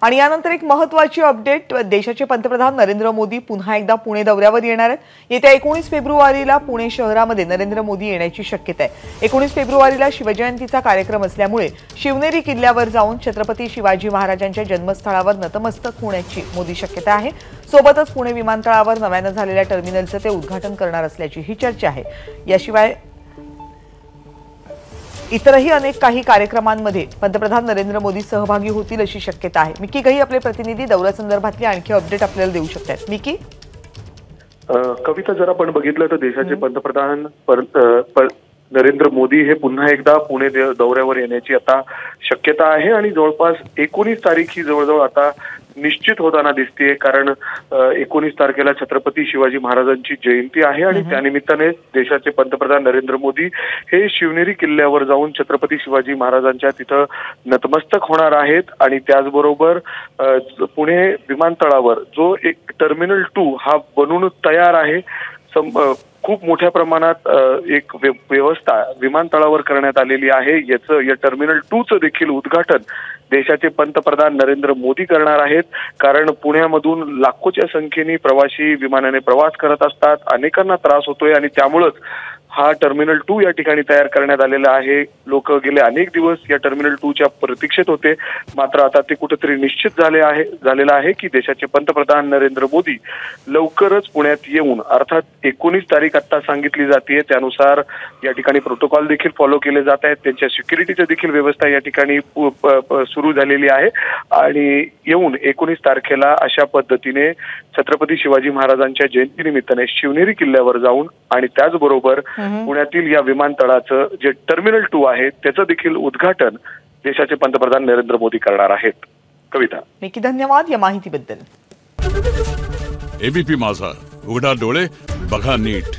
आणि यानंतर एक महत्त्वाची अपडेट, देशाचे पंतप्रधान नरेंद्र मोदी पुन्हा एकदा पुणे दौऱ्यावर येणार आहेत। येत्या 19 फेब्रुवारीला पुणे शहरामध्ये नरेंद्र मोदी येण्याची शक्यता आहे। 19 फेब्रुवारीला शिवजयंतीचा कार्यक्रम असल्यामुळे शिवनेरी किल्ल्यावर जाऊन छत्रपती शिवाजी महाराजांच्या जन्मस्थळावर नतमस्तक होण्याची मोदी शक्यता आहे। सोबतच पुणे विमानतळावर नव्याने झालेल्या टर्मिनलचे ते उद्घाटन करणार असल्याची ही चर्चा आहे। याशिवाय इतरही अनेक काही कार्यक्रमांमध्ये पंतप्रधान नरेंद्र मोदी सहभागी होतील अशी शक्यता आहे। मिकी गही आपले प्रतिनिधी दौऱ्यासंदर्भातली आणखी अपडेट आपल्याला देऊ शकतात। मिकी, कविता, जर आपण बघितलं तर देशाचे पंतप्रधान नरेंद्र मोदी हे पुन्हा एकदा पुणे दौऱ्यावर येण्याची आता शक्यता आहे आणि जवळपास 19 तारीख ही जवळजवळ आता निश्चित होताना दिसतेय। कारण 19 तारखेला छत्रपती शिवाजी महाराजांची जयंती आहे आणि त्यानिमित्ताने देशाचे पंतप्रधान नरेंद्र मोदी हे शिवनेरी किल्ल्यावर जाऊन छत्रपती शिवाजी महाराजांच्या तिथं नतमस्तक होणार आहेत। आणि त्याचबरोबर पुणे विमानतळावर जो एक टर्मिनल 2 हा बनून तयार आहे, खूप मोठ्या प्रमाणात एक व्यवस्था विमानतळावर करण्यात आलेली आहे। या टर्मिनल 2चं देखील उद्घाटन देशाचे पंतप्रधान नरेंद्र मोदी करणार आहेत। कारण पुण्यामधून लाखोच्या संख्येने प्रवासी विमानाने प्रवास करत असतात, अनेकांना त्रास होतोय आणि त्यामुळेच हा टर्मिनल 2 या ठिकाणी तयार करण्यात आलेला आहे। लोक गेले अनेक दिवस या टर्मिनल 2च्या प्रतीक्षेत होते, मात्र आता ते कुठेतरी निश्चित झालेलं आहे की देशाचे पंतप्रधान नरेंद्र मोदी लवकरच पुण्यात येऊन, अर्थात 19 तारीख आता सांगितली जाते, त्यानुसार या ठिकाणी प्रोटोकॉल देखील फॉलो केले जात आहेत। त्यांच्या सिक्युरिटीची देखील व्यवस्था या ठिकाणी सुरू झालेली आहे आणि येऊन 19 तारखेला अशा पद्धतीने छत्रपती शिवाजी महाराजांच्या जयंतीनिमित्ताने शिवनेरी किल्ल्यावर जाऊन आणि त्याचबरोबर पुण्यातील या विमानतळाचं जे टर्मिनल 2 आहे त्याचं देखील उद्घाटन देशाचे पंतप्रधान नरेंद्र मोदी करणार आहेत। कविता, मिकी, धन्यवाद या माहितीबद्दल। एबीपी माझा, उघडा डोळे बघा नीट।